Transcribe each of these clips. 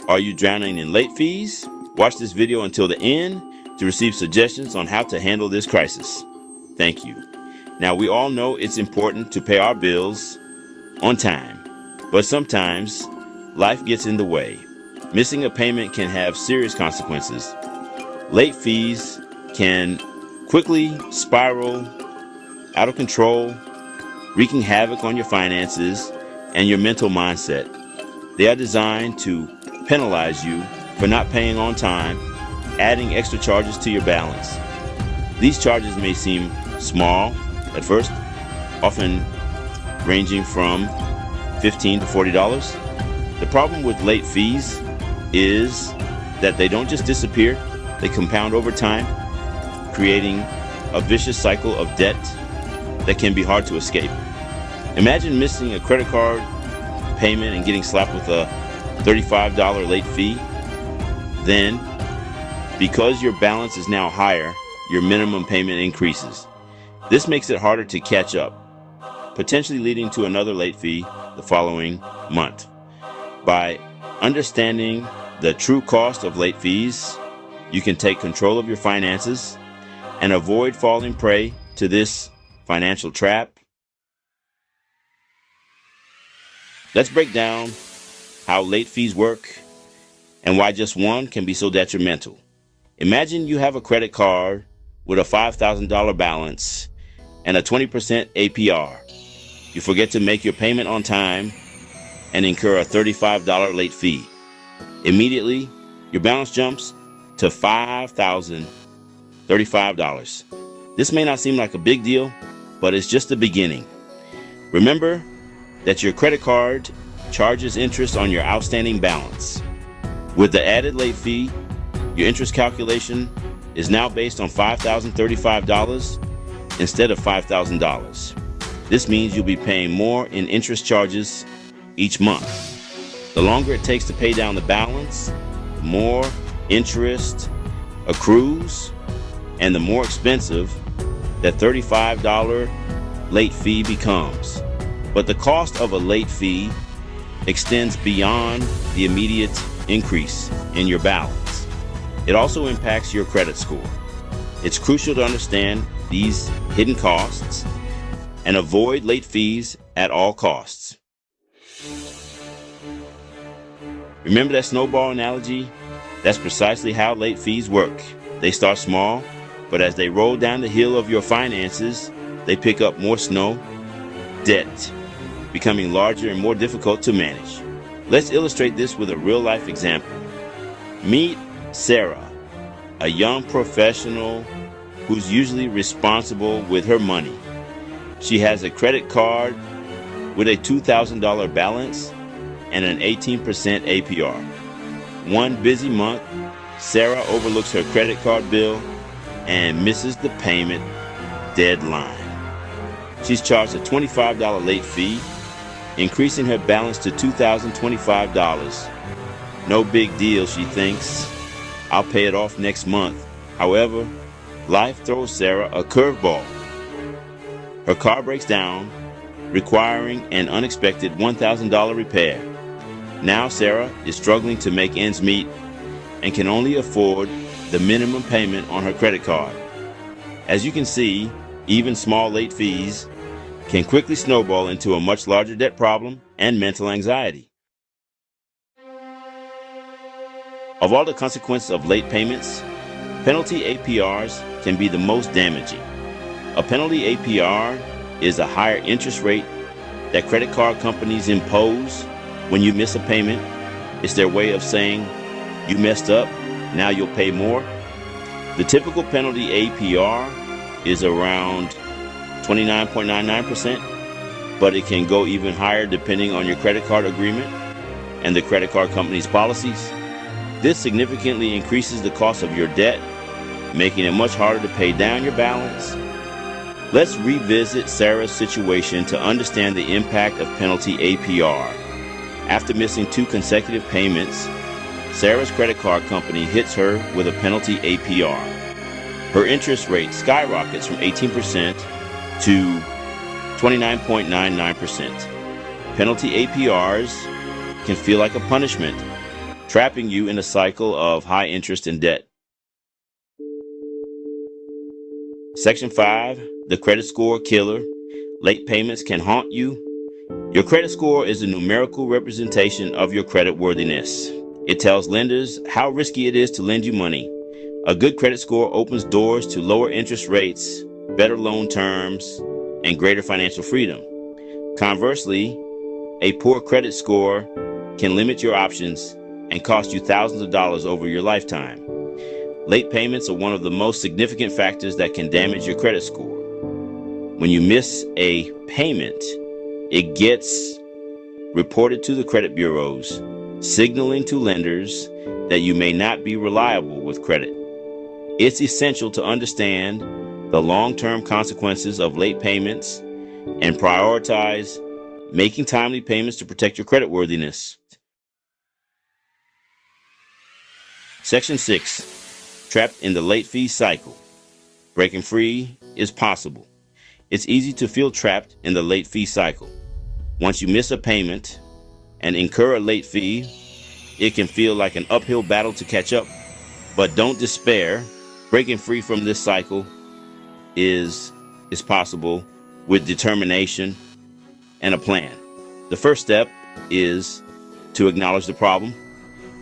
Are you drowning in late fees? Watch this video until the end to receive suggestions on how to handle this crisis. Thank you. Now, we all know it's important to pay our bills on time, but sometimes life gets in the way. Missing a payment can have serious consequences. Late fees can quickly spiral out of control, wreaking havoc on your finances and your mental mindset. They are designed to penalize you for not paying on time, adding extra charges to your balance. These charges may seem small at first, often ranging from $15 to $40. The problem with late fees is that they don't just disappear, they compound over time, creating a vicious cycle of debt that can be hard to escape. Imagine missing a credit card payment and getting slapped with a $35 late fee. Then, because your balance is now higher, your minimum payment increases. This makes it harder to catch up, potentially leading to another late fee the following month. By understanding the true cost of late fees, you can take control of your finances and avoid falling prey to this financial trap. Let's break down how late fees work and why just one can be so detrimental. Imagine you have a credit card with a $5,000 balance and a 20% APR. You forget to make your payment on time and incur a $35 late fee. Immediately, your balance jumps to $5,035. This may not seem like a big deal, but it's just the beginning. Remember that your credit card charges interest on your outstanding balance. With the added late fee, your interest calculation is now based on $5,035 instead of $5,000. This means you'll be paying more in interest charges each month. The longer it takes to pay down the balance, the more interest accrues, and the more expensive that $35 late fee becomes. But the cost of a late fee extends beyond the immediate increase in your balance. It also impacts your credit score. It's crucial to understand these hidden costs and avoid late fees at all costs. Remember that snowball analogy? That's precisely how late fees work. They start small, but as they roll down the hill of your finances, they pick up more snow, debt, becoming larger and more difficult to manage. Let's illustrate this with a real-life example. Meet Sarah, a young professional who's usually responsible with her money. She has a credit card with a $2,000 balance and an 18% APR. One busy month, Sarah overlooks her credit card bill and misses the payment deadline. She's charged a $25 late fee, increasing her balance to $2,025. No big deal, she thinks. I'll pay it off next month. However, life throws Sarah a curveball. Her car breaks down, requiring an unexpected $1,000 repair. Now Sarah is struggling to make ends meet and can only afford the minimum payment on her credit card. As you can see, even small late fees can quickly snowball into a much larger debt problem and mental anxiety. Of all the consequences of late payments, penalty APRs can be the most damaging. A penalty APR is a higher interest rate that credit card companies impose when you miss a payment. It's their way of saying, you messed up, now you'll pay more. The typical penalty APR is around 29.99%, but it can go even higher depending on your credit card agreement and the credit card company's policies. This significantly increases the cost of your debt, making it much harder to pay down your balance. Let's revisit Sarah's situation to understand the impact of penalty APR. After missing 2 consecutive payments, Sarah's credit card company hits her with a penalty APR. Her interest rate skyrockets from 18% to 29.99%. Penalty APRs can feel like a punishment, trapping you in a cycle of high interest and debt. Section 5, the credit score killer. Late payments can haunt you. Your credit score is a numerical representation of your credit worthiness. It tells lenders how risky it is to lend you money. A good credit score opens doors to lower interest rates, better loan terms, and greater financial freedom. Conversely, a poor credit score can limit your options and cost you thousands of dollars over your lifetime. Late payments are one of the most significant factors that can damage your credit score. When you miss a payment, it gets reported to the credit bureaus, signaling to lenders that you may not be reliable with credit. It's essential to understand the long-term consequences of late payments and prioritize making timely payments to protect your creditworthiness. Section 6, trapped in the late fee cycle. Breaking free is possible. It's easy to feel trapped in the late fee cycle. Once you miss a payment and incur a late fee, it can feel like an uphill battle to catch up. But don't despair. Breaking free from this cycle is possible with determination and a plan. The first step is to acknowledge the problem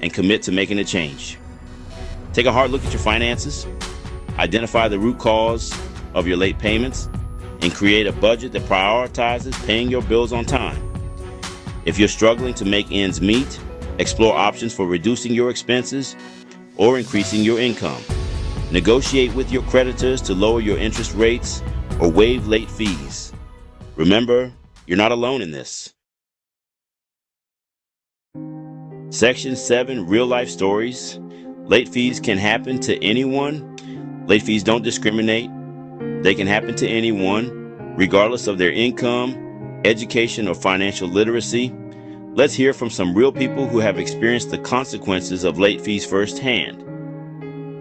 and commit to making a change. Take a hard look at your finances, identify the root cause of your late payments, and create a budget that prioritizes paying your bills on time. If you're struggling to make ends meet, explore options for reducing your expenses or increasing your income. Negotiate with your creditors to lower your interest rates or waive late fees. Remember, you're not alone in this. Section 7, real life stories. Late fees can happen to anyone. Late fees don't discriminate. They can happen to anyone, regardless of their income, education, or financial literacy. Let's hear from some real people who have experienced the consequences of late fees firsthand.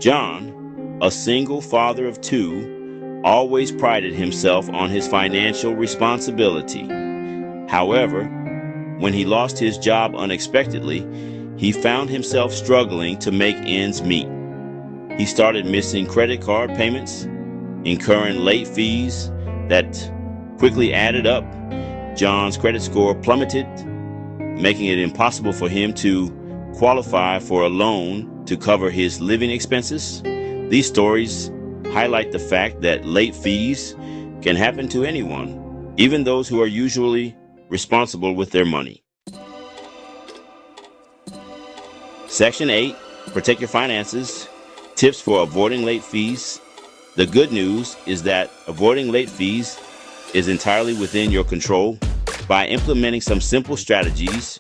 John, a single father of 2, always prided himself on his financial responsibility. However, when he lost his job unexpectedly, he found himself struggling to make ends meet. He started missing credit card payments, incurring late fees that quickly added up. John's credit score plummeted, making it impossible for him to qualify for a loan to cover his living expenses. These stories highlight the fact that late fees can happen to anyone, even those who are usually responsible with their money. Section 8, protect your finances. Tips for avoiding late fees. The good news is that avoiding late fees is entirely within your control. By implementing some simple strategies,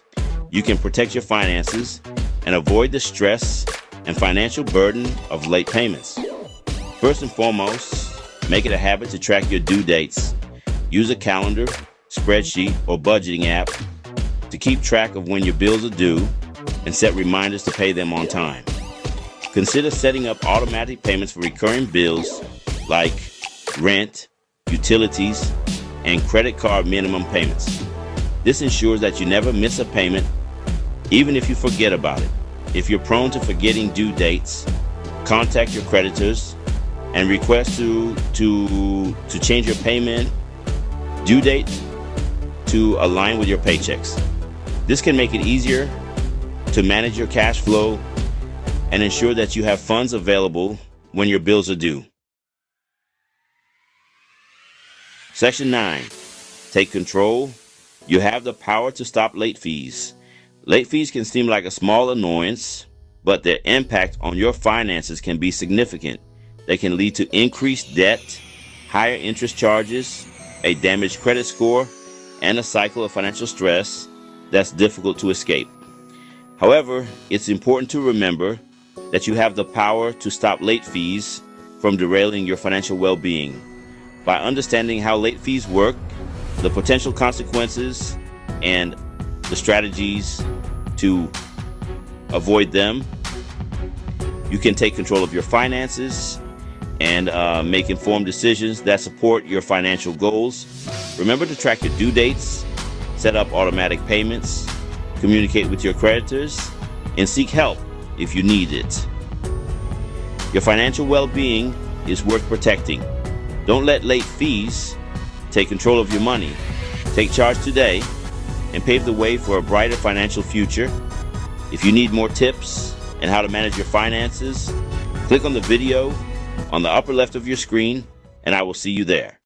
you can protect your finances and avoid the stress and financial burden of late payments. First and foremost, make it a habit to track your due dates. Use a calendar, spreadsheet, or budgeting app to keep track of when your bills are due and set reminders to pay them on time. Consider setting up automatic payments for recurring bills like rent, utilities, and credit card minimum payments. This ensures that you never miss a payment, even if you forget about it. If you're prone to forgetting due dates, contact your creditors and request to change your payment due date to align with your paychecks. This can make it easier to manage your cash flow and ensure that you have funds available when your bills are due. Section 9, take control. You have the power to stop late fees. Late fees can seem like a small annoyance, but their impact on your finances can be significant. They can lead to increased debt, higher interest charges, a damaged credit score, and a cycle of financial stress that's difficult to escape. However, it's important to remember that you have the power to stop late fees from derailing your financial well-being. By understanding how late fees work, the potential consequences, and the strategies to avoid them, you can take control of your finances and make informed decisions that support your financial goals. Remember to track your due dates, set up automatic payments, communicate with your creditors, and seek help if you need it. Your financial well-being is worth protecting. Don't let late fees take control of your money. Take charge today and pave the way for a brighter financial future. If you need more tips on how to manage your finances, click on the video on the upper left of your screen, and I will see you there.